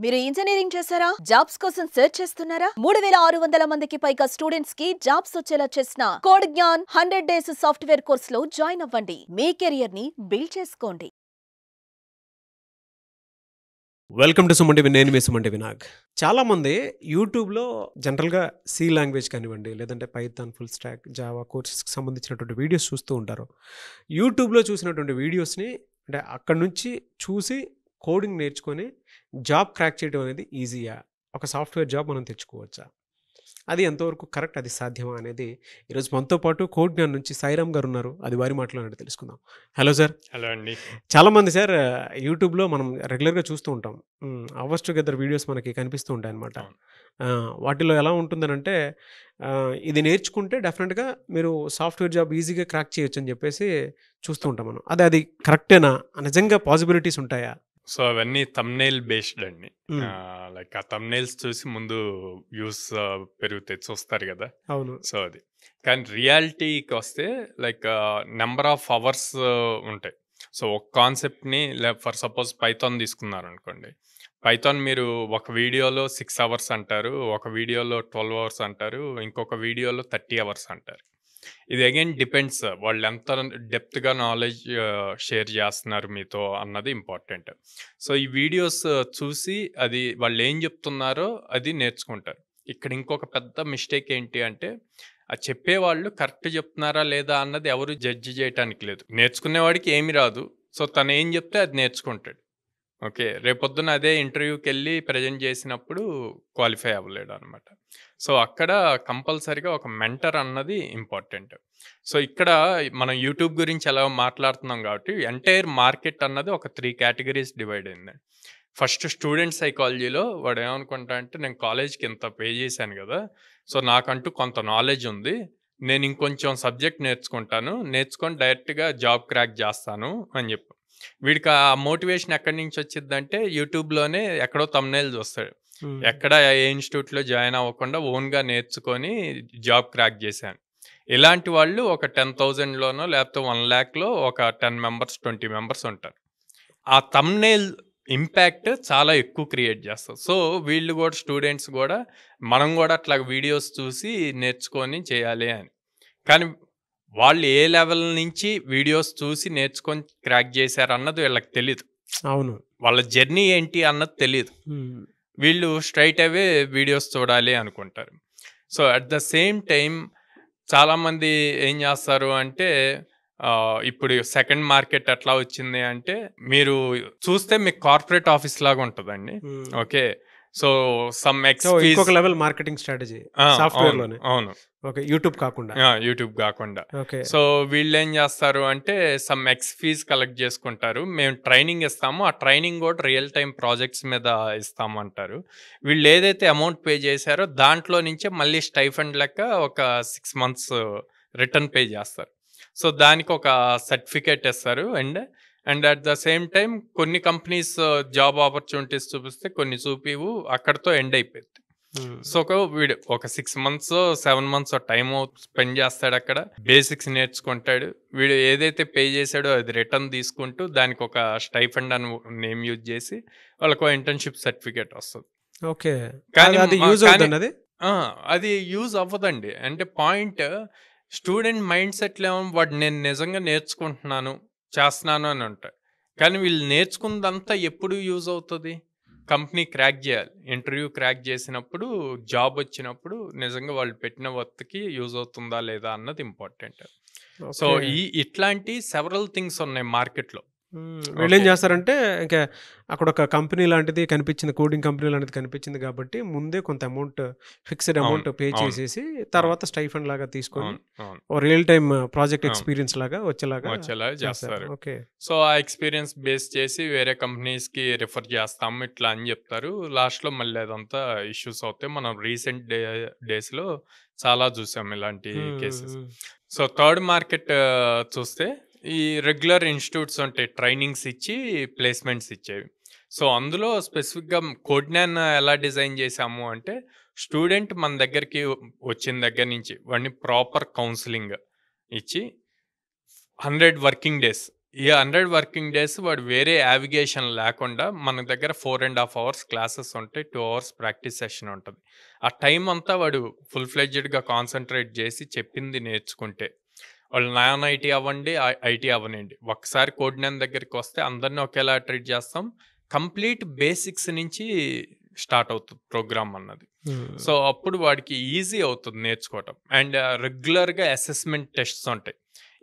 మీరు ఇంజనీరింగ్ చేశారా? జాబ్స్ కోసం సెర్చ్ చేస్తున్నారా? 3600 మందికి పైగా స్టూడెంట్స్ కి జాబ్స్ వచ్చేలా చేసిన code Gyan 100 days software course లో జాయిన్ అవ్వండి. మీ కెరియర్ ని బిల్డ్ చేసుకోండి. వెల్కమ్ టు సుమంటి నేను మీ సుమంటి వినాగ్. చాలామంది యూట్యూబ్లో జనరల్గా సి లాంగ్వేజ్ కానివ్వండి, లేదంటే పైథాన్, ఫుల్ స్టాక్, జావా కోర్సెస్కి సంబంధించినటువంటి వీడియోస్ చూస్తూ ఉంటారు. యూట్యూబ్లో చూసినటువంటి వీడియోస్ని అంటే అక్కడి నుంచి చూసి కోడింగ్ నేర్చుకొని జాబ్ క్రాక్ చేయడం అనేది ఈజీయా? ఒక సాఫ్ట్వేర్ జాబ్ మనం తెచ్చుకోవచ్చా? అది ఎంతవరకు కరెక్ట్, అది సాధ్యమా అనేది ఈరోజు మనతో పాటు కోడ్ జ్ఞాన్ నుంచి సాయిరామ్ గారు ఉన్నారు. అది వారి మాటలోనే తెలుసుకుందాం. Hello sir. హలో అండి. చాలామంది సార్ యూట్యూబ్లో మనం రెగ్యులర్గా చూస్తూ ఉంటాం. అవర్స్ టుగెదర్ వీడియోస్ మనకి కనిపిస్తూ ఉంటాయి అనమాట. వాటిలో ఎలా ఉంటుందనంటే ఇది నేర్చుకుంటే డెఫినెట్గా మీరు సాఫ్ట్వేర్ జాబ్ ఈజీగా క్రాక్ చేయొచ్చు అని చెప్పేసి చూస్తూ ఉంటాం మనం. అది కరెక్టేనా? నిజంగా పాసిబిలిటీస్ ఉంటాయా? సో అవన్నీ థంబ్నెయిల్ బేస్డ్ అండి. లైక్ ఆ థంబ్నెయిల్స్ చూసి ముందు వ్యూస్ పెరుగుతాయి, చూస్తారు కదా. అవును. సో అది కానీ రియాలిటీకి వస్తే లైక్ నెంబర్ ఆఫ్ అవర్స్ ఉంటాయి. సో ఒక కాన్సెప్ట్ని ఫర్ సపోజ్ పైథాన్ తీసుకున్నారు అనుకోండి. పైథాన్ మీరు ఒక వీడియోలో 6 అవర్స్ అంటారు, ఒక వీడియోలో 12 అవర్స్ అంటారు, ఇంకొక వీడియోలో 30 అవర్స్ అంటారు. ఇది అగైన్ డిపెండ్స్ వాళ్ళు ఎంత డెప్త్గా నాలెడ్జ్ షేర్ చేస్తున్నారు మీతో అన్నది ఇంపార్టెంట్. సో ఈ వీడియోస్ చూసి అది వాళ్ళు ఏం చెప్తున్నారో అది నేర్చుకుంటారు. ఇక్కడ ఇంకొక పెద్ద మిస్టేక్ ఏంటి అంటే ఆ చెప్పేవాళ్ళు కరెక్ట్ చెప్తున్నారా లేదా అన్నది ఎవరు జడ్జి చేయడానికి లేదు. నేర్చుకునేవాడికి ఏమి రాదు, సో తను ఏం చెప్తే అది నేర్చుకుంటాడు. ఓకే, రేపొద్దున అదే ఇంటర్వ్యూకి వెళ్ళి ప్రజెంట్ చేసినప్పుడు క్వాలిఫై అవ్వలేడు అనమాట. సో అక్కడ కంపల్సరీగా ఒక మెంటర్ అన్నది ఇంపార్టెంట్. సో ఇక్కడ మనం యూట్యూబ్ గురించి ఎలా మాట్లాడుతున్నాం కాబట్టి ఎంటైర్ మార్కెట్ అన్నది ఒక 3 కేటగిరీస్ డివైడ్ అయింది. ఫస్ట్ స్టూడెంట్ సైకాలజీలో వాడు ఏమనుకుంటా అంటే నేను కాలేజ్కి ఇంత పే చేశాను కదా, సో నాకంటూ కొంత నాలెడ్జ్ ఉంది, నేను ఇంకొంచెం సబ్జెక్ట్ నేర్చుకొని డైరెక్ట్గా జాబ్ క్రాక్ చేస్తాను అని చెప్పి వీడికి ఆ మోటివేషన్ ఎక్కడి నుంచి వచ్చిందంటే యూట్యూబ్లోనే ఎక్కడో థంబ్నెయిల్ చూస్తాడు. ఎక్కడ ఏ ఇన్స్టిట్యూట్లో జాయిన్ అవ్వకుండా ఓన్గా నేర్చుకొని జాబ్ క్రాక్ చేశాను. ఇలాంటి వాళ్ళు ఒక 10,000లోనో లేకపోతే 1,00,000లో ఒక 10 మెంబర్స్ 20 మెంబర్స్ ఉంటారు. ఆ థంబ్నెయిల్ ఇంపాక్ట్ చాలా ఎక్కువ క్రియేట్ చేస్తారు. సో వీళ్ళు కూడా స్టూడెంట్స్ కూడా మనం కూడా అట్లా వీడియోస్ చూసి నేర్చుకొని చేయాలి అని. కానీ వాళ్ళు ఏ లెవెల్ నుంచి వీడియోస్ చూసి నేర్చుకొని క్రాక్ చేశారు అన్నది వీళ్ళకి తెలియదు. అవును, వాళ్ళ జర్నీ ఏంటి అన్నది తెలియదు. వీళ్ళు స్ట్రైట్ అవే వీడియోస్ చూడాలి అనుకుంటారు. So at the same time చాలామంది ఏం చేస్తారు అంటే ఇప్పుడు సెకండ్ మార్కెట్ ఎట్లా వచ్చింది అంటే మీరు చూస్తే మీకు కార్పొరేట్ ఆఫీస్ లాగా ఉంటుందండి. ఓకే, సో సమ్ ఇంకొక లెవెల్ మార్కెటింగ్ స్ట్రాటజీ సాఫ్ట్వేర్ లోనే. అవును, ఓకే, యూట్యూబ్ కాకుండా. సో వీళ్ళు ఏం చేస్తారు అంటే సమ్ ఎక్స్ ఫీజ్ కలెక్ట్ చేసుకుంటారు, మేము ట్రైనింగ్ ఇస్తాము, ఆ ట్రైనింగ్ కూడా రియల్ టైం ప్రాజెక్ట్స్ మీద ఇస్తాము అంటారు. వీళ్ళు ఏదైతే అమౌంట్ పే చేశారో దాంట్లో నుంచే మళ్ళీ స్టైఫండ్ లెక్క ఒక 6 months రిటర్న్ పే చేస్తారు. సో దానికి ఒక సర్టిఫికేట్ ఇస్తారు. And at the same time కొన్ని కంపెనీస్ జాబ్ ఆపర్చునిటీస్ చూపిస్తే కొన్ని చూపివు, అక్కడితో ఎండ్ అయిపోయింది. సో వీడు ఒక 6 months 7 months టైం స్పెండ్ చేస్తాడు, అక్కడ బేసిక్స్ నేర్చుకుంటాడు. వీడు ఏదైతే పే చేశాడో అది రిటర్న్ తీసుకుంటూ దానికి ఒక స్టైఫండ్ అని నేమ్ యూజ్ చేసి వాళ్ళకు ఇంటర్న్షిప్ సర్టిఫికేట్ వస్తుంది. ఓకే, కానీ అది యూజ్ అవ్వదండి. అంటే పాయింట్ స్టూడెంట్ మైండ్ సెట్లో వాడు నేను నిజంగా నేర్చుకుంటున్నాను చేస్తున్నాను అని ఉంటాయి. కానీ వీళ్ళు నేర్చుకున్నదంతా ఎప్పుడు యూజ్ అవుతుంది? కంపెనీ క్రాక్ చేయాలి, ఇంటర్వ్యూ క్రాక్ చేసినప్పుడు, జాబ్ వచ్చినప్పుడు నిజంగా వాళ్ళు పెట్టిన వర్క్కి యూజ్ అవుతుందా లేదా అన్నది ఇంపార్టెంట్. సో ఇట్లాంటి సెవరల్ థింగ్స్ ఉన్నాయి మార్కెట్లో. వీళ్ళు ఏం చేస్తారంటే ఇంకా అక్కడ ఒక కంపెనీ లాంటిది కనిపించింది, కోడింగ్ కంపెనీ లాంటిది కనిపించింది కాబట్టి ముందే కొంత అమౌంట్, ఫిక్స్డ్ అమౌంట్ పే చేసేసి తర్వాత స్టైఫండ్ లాగా తీసుకొని రియల్ టైమ్ ప్రాజెక్ట్ ఎక్స్పీరియన్స్ లాగా వచ్చేలాగా చేస్తారు. ఓకే, సో ఆ ఎక్స్పీరియన్స్ బేస్ చేసి వేరే కంపెనీస్కి రిఫర్ చేస్తాము ఇట్లా అని చెప్తారు. లాస్ట్లో మళ్ళీ అదంతా ఇష్యూస్ అవుతాయి. మనం రీసెంట్ డేస్లో చాలా చూసాం ఇలాంటి కేసెస్. సో థర్డ్ మార్కెట్ చూస్తే ఈ రెగ్యులర్ ఇన్స్టిట్యూట్స్ ఉంటాయి, ట్రైనింగ్స్ ఇచ్చి ప్లేస్మెంట్స్ ఇచ్చేవి. సో అందులో స్పెసిఫిక్గా కోడ్ జ్ఞాన్ ఎలా డిజైన్ చేసాము అంటే స్టూడెంట్ మన దగ్గరికి వచ్చిన దగ్గర నుంచి వాడిని ప్రాపర్ కౌన్సిలింగ్ ఇచ్చి 100 వర్కింగ్ డేస్ ఈ 100 వర్కింగ్ డేస్ వాడు వేరే యావిగేషన్ లేకుండా మన దగ్గర 4.5 అవర్స్ క్లాసెస్ ఉంటాయి, 2 అవర్స్ ప్రాక్టీస్ సెషన్ ఉంటుంది. ఆ టైం అంతా వాడు ఫుల్ ఫ్లెడ్జ్డ్గా కాన్సన్ట్రేట్ చేసి చెప్పింది నేర్చుకుంటే, వాళ్ళు నాన్ ఐటీ అవ్వండి, ఐటీ అవ్వనండి, ఒక్కసారి కోడినన్ దగ్గరికి వస్తే అందరినీ ఒకేలా ట్రీట్ చేస్తాం. కంప్లీట్ బేసిక్స్ నుంచి స్టార్ట్ అవుతుంది ప్రోగ్రామ్ అన్నది. సో అప్పుడు వాడికి ఈజీ అవుతుంది నేర్చుకోవటం. అండ్ రెగ్యులర్గా అసెస్మెంట్ టెస్ట్స్ ఉంటాయి.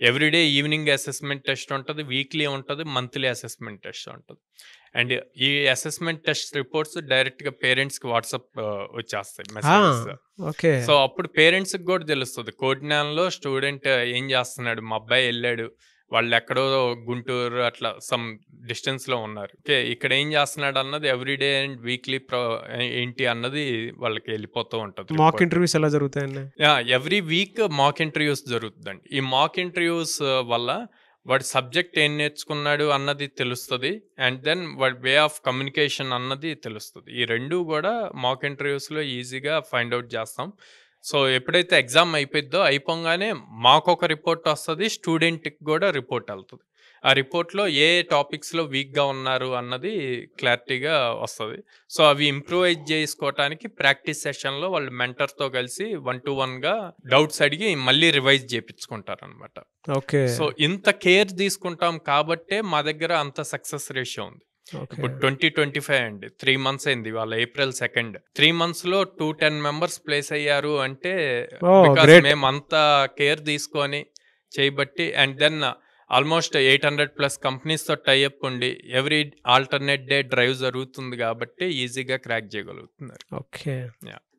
ఎవ్రీడే ఈవినింగ్ అసెస్మెంట్ టెస్ట్ ఉంటుంది, వీక్లీ ఉంటుంది, మంత్లీ అసెస్మెంట్ టెస్ట్ ఉంటుంది. అండ్ ఈ అసెస్మెంట్ టెస్ట్ రిపోర్ట్స్ డైరెక్ట్గా పేరెంట్స్కి వాట్సాప్ వచ్చేస్తాయి మెసేజెస్. ఓకే. సో అప్పుడు పేరెంట్స్కి కూడా తెలుస్తుంది కోడినాన్లో స్టూడెంట్ ఏం చేస్తున్నాడు, మా అబ్బాయి వెళ్ళాడు, వాళ్ళు ఎక్కడో గుంటూరు అట్లా సమ్ డిస్టెన్స్లో ఉన్నారు, ఓకే ఇక్కడ ఏం చేస్తున్నాడు అన్నది ఎవ్రీడే అండ్ వీక్లీ ఏంటి అన్నది వాళ్ళకి వెళ్ళిపోతూ ఉంటుంది. మాక్ ఇంటర్వ్యూస్ ఎలా జరుగుతాయండి? ఎవ్రీ వీక్ మాక్ ఇంటర్వ్యూస్ జరుగుతుందండి. ఈ మాక్ ఇంటర్వ్యూస్ వల్ల వాడి సబ్జెక్ట్ ఏం నేర్చుకున్నాడు అన్నది తెలుస్తుంది, అండ్ దెన్ వాడి వే ఆఫ్ కమ్యూనికేషన్ అన్నది తెలుస్తుంది. ఈ రెండు కూడా మాక్ ఇంటర్వ్యూస్లో ఈజీగా ఫైండ్ అవుట్ చేస్తాం. సో ఎప్పుడైతే ఎగ్జామ్ అయిపోద్దో అయిపోగానే మాకు ఒక రిపోర్ట్ వస్తుంది, స్టూడెంట్కి కూడా రిపోర్ట్ వెళ్తుంది. ఆ రిపోర్ట్లో ఏ టాపిక్స్లో వీక్గా ఉన్నారు అన్నది క్లారిటీగా వస్తుంది. సో అవి ఇంప్రూవైజ్ చేసుకోవటానికి ప్రాక్టీస్ సెషన్లో వాళ్ళు మెంటర్తో కలిసి 1-to-1గా డౌట్స్ అడిగి మళ్ళీ రివైజ్ చేయించుకుంటారు అనమాట. ఓకే. సో ఇంత కేర్ తీసుకుంటాం కాబట్టే మా దగ్గర అంత సక్సెస్ రేషియో ఉంది. ఇప్పుడు 2025 అండి, 3 months అయింది, వాళ్ళ April 2nd. 3 monthsలో 210 members ప్లేస్ అయ్యారు అంటే మేము అంత కేర్ తీసుకొని చేయబట్టి. అండ్ దెన్ ఆల్మోస్ట్ 800+ కంపెనీస్తో టైఅప్ ఉండి ఎవ్రీ ఆల్టర్నేట్ డే డ్రైవ్ జరుగుతుంది కాబట్టి ఈజీగా క్రాక్ చేయగలుగుతున్నారు. ఓకే.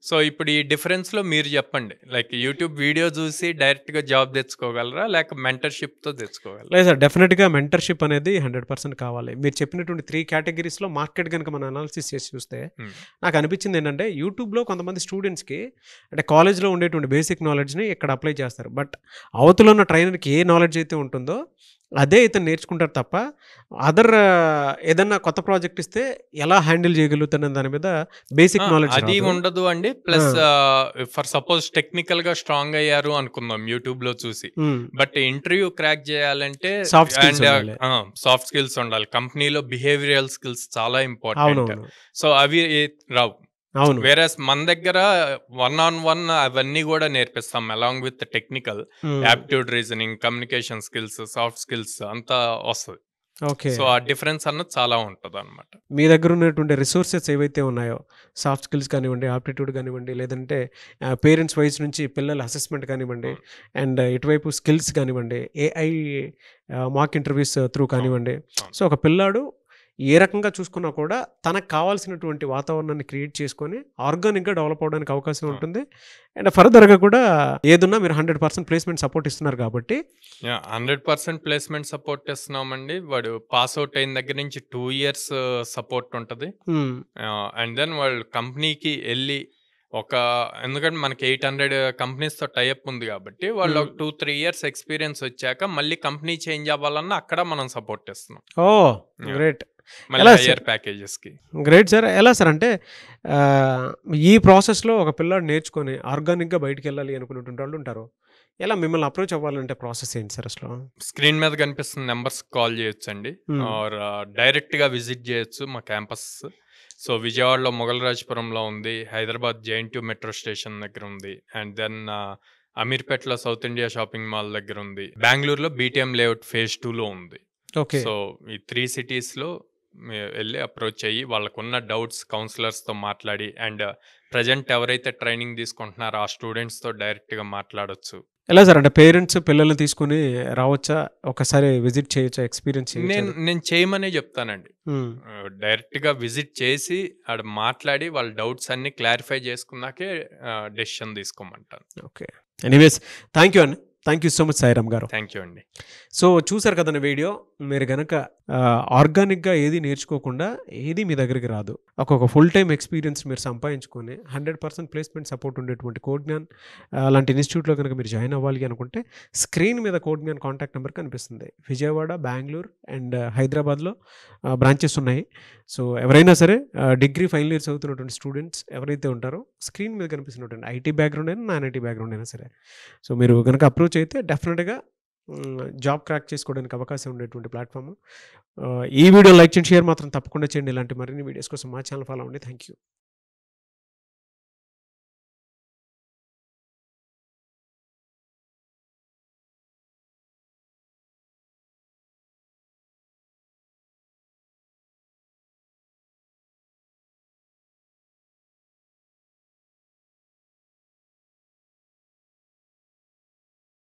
సో ఇప్పుడు ఈ డిఫరెన్స్లో మీరు చెప్పండి, లైక్ యూట్యూబ్ వీడియో చూసి డైరెక్ట్గా జాబ్ తెచ్చుకోగలరా లేక మెంటర్షిప్తో తెచ్చుకోగలరా? లేదు సార్, డెఫినెట్గా మెంటర్షిప్ అనేది 100% కావాలి. మీరు చెప్పినటువంటి 3 కేటగిరీస్లో మార్కెట్ కనుక మనం అనాలిసిస్ చేసి చూస్తే నాకు అనిపించింది ఏంటంటే, యూట్యూబ్లో కొంతమంది స్టూడెంట్స్కి అంటే కాలేజ్లో ఉండేటువంటి బేసిక్ నాలెడ్జ్ని ఇక్కడ అప్లై చేస్తారు. బట్ అవతల ఉన్న ట్రైనర్కి ఏ నాలెడ్జ్ అయితే ఉంటుందో అదే ఇతను నేర్చుకుంటారు తప్ప అదర్ ఏదన్నా కొత్త ప్రాజెక్ట్ ఇస్తే ఎలా హ్యాండిల్ చేయగలుగుతారనే దాని మీద బేసిక్ నాలెడ్జ్ అది ఉండదు అండి. ప్లస్ ఫర్ సపోజ్ టెక్నికల్ గా స్ట్రాంగ్ అయ్యారు అనుకుందాం యూట్యూబ్ లో చూసి, బట్ ఇంటర్వ్యూ క్రాక్ చేయాలంటే సాఫ్ట్ స్కిల్స్ ఉండాలి. కంపెనీలో బిహేవియరల్ స్కిల్స్ చాలా ఇంపార్టెంట్. సో అవి రావు. వేరే మన దగ్గర 1-on-1 అవన్నీ కూడా నేర్పిస్తాం along with technical aptitude, reasoning, communication skills, soft skills అంతా వస్తుంది. ఓకే. సో ఆ డిఫరెన్స్ అన్నది చాలా ఉంటుంది అనమాట. మీ దగ్గర ఉన్నటువంటి రిసోర్సెస్ ఏవైతే ఉన్నాయో, సాఫ్ట్ స్కిల్స్ కానివ్వండి, ఆప్టిట్యూడ్ కానివ్వండి, లేదంటే పేరెంట్స్ వైజ్ నుంచి పిల్లల అసెస్మెంట్ కానివ్వండి, అండ్ ఇటువైపు స్కిల్స్ కానివ్వండి, ఏఐ మాక్ ఇంటర్వ్యూస్ త్రూ కానివ్వండి. సో ఒక పిల్లాడు ఏ రకంగా చూసుకున్నా కూడా తనకు కావాల్సినటువంటి వాతావరణాన్ని క్రియేట్ చేసుకొని ఆర్గానిక్గా డెవలప్ అవడానికి అవకాశం ఉంటుంది. అండ్ ఫర్దర్గా కూడా ఏదున్నా మీరు 100% ప్లేస్మెంట్ సపోర్ట్ ఇస్తున్నారు కాబట్టి 100% ప్లేస్మెంట్ సపోర్ట్ ఇస్తున్నామండి. వాడు పాస్ అవుట్ అయిన దగ్గర నుంచి 2 years సపోర్ట్ ఉంటుంది. అండ్ దెన్ వాళ్ళు కంపెనీకి వెళ్ళి ఎందుకంటే మనకి 800 కంపెనీస్తో టైఅప్ ఉంది కాబట్టి వాళ్ళు 2-3 years ఎక్స్పీరియన్స్ వచ్చాక మళ్ళీ కంపెనీ చేంజ్ అవ్వాలన్నా అక్కడ మనం సపోర్ట్ ఇస్తున్నాం. Oh great. ప్యాకేజెస్కి గ్రేట్ సార్. ఎలా సార్ అంటే ఈ ప్రాసెస్లో ఒక పిల్లాడు నేర్చుకొని ఆర్గానిక్గా బయటికి వెళ్ళాలి అనుకునేటువంటి వాళ్ళు ఉంటారు. ఎలా మిమ్మల్ని అప్రోచ్ అవ్వాలంటే ప్రాసెస్ ఏంటి సార్ అసలు? స్క్రీన్ మీద కనిపిస్తున్న నెంబర్స్ కాల్ చేయొచ్చు అండి, ఆర్ డైరెక్ట్గా విజిట్ చేయొచ్చు మా క్యాంపస్. సో విజయవాడలో మొగల్రాజపురంలో ఉంది, హైదరాబాద్ JNTU మెట్రో స్టేషన్ దగ్గర ఉంది, అండ్ దెన్ అమీర్పేటలో సౌత్ ఇండియా షాపింగ్ మాల్ దగ్గర ఉంది, బెంగళూరులో BTM లేఅవుట్ phase 2లో ఉంది. ఓకే. సో ఈ 3 cities-లో వెళ్ళి అప్రోచ్ అయ్యి వాళ్ళకున్న డౌట్స్ కౌన్సిలర్స్తో మాట్లాడి, అండ్ ప్రజెంట్ ఎవరైతే ట్రైనింగ్ తీసుకుంటున్నారో ఆ స్టూడెంట్స్తో డైరెక్ట్గా మాట్లాడొచ్చు. ఎలా సార్ అంటే పేరెంట్స్ పిల్లల్ని తీసుకుని రావచ్చా, ఒకసారి విజిట్ చేయొచ్చా, ఎక్స్పీరియన్స్? నేను చేయమనే చెప్తానండి. డైరెక్ట్గా విజిట్ చేసి ఆడ మాట్లాడి వాళ్ళ డౌట్స్ అన్ని క్లారిఫై చేసుకున్నాకే డెసిషన్ తీసుకోమంటాను. ఓకే. ఎనీవేస్ థ్యాంక్ యూ అండి. Thank you so much Sairam గారు. థ్యాంక్ యూ అండి. సో చూసారు కదండి వీడియో. మీరు కనుక ఆర్గానిక్గా ఏది నేర్చుకోకుండా ఏది మీ దగ్గరికి రాదు. ఒక ఫుల్ టైం ఎక్స్పీరియన్స్ మీరు సంపాదించుకొని 100% ప్లేస్మెంట్ సపోర్ట్ ఉండేటువంటి కోడ్జ్ఞాన్ అలాంటి ఇన్స్టిట్యూట్లో కనుక మీరు జాయిన్ అవ్వాలి అనుకుంటే స్క్రీన్ మీద కోడ్జ్ఞాన్ కాంటాక్ట్ నెంబర్ కనిపిస్తుంది. విజయవాడ, బెంగళూరు అండ్ హైదరాబాద్లో బ్రాంచెస్ ఉన్నాయి. సో ఎవరైనా సరే డిగ్రీ ఫైనల్ ఇయర్స్ చదువుతున్నటువంటి స్టూడెంట్స్ ఎవరైతే ఉంటారో స్క్రీన్ మీద కనిపిస్తున్నటువంటి IT బ్యాక్గ్రౌండ్ అయినా నాన్ IT బ్యాక్గ్రౌండ్ అయినా సరే, సో మీరు కనుక అప్రోచ్ అయితే డెఫినెట్గా జాబ్ క్రాక్ చేసుకోవడానికి అవకాశం ఉండేటువంటి ప్లాట్ఫామ్. ఈ వీడియో లైక్ చేయండి, షేర్ మాత్రం తప్పకుండా చేయండి. ఇలాంటి మరిన్ని వీడియోస్ కోసం మా ఛానల్ ఫాలో అవ్వండి. Thank you.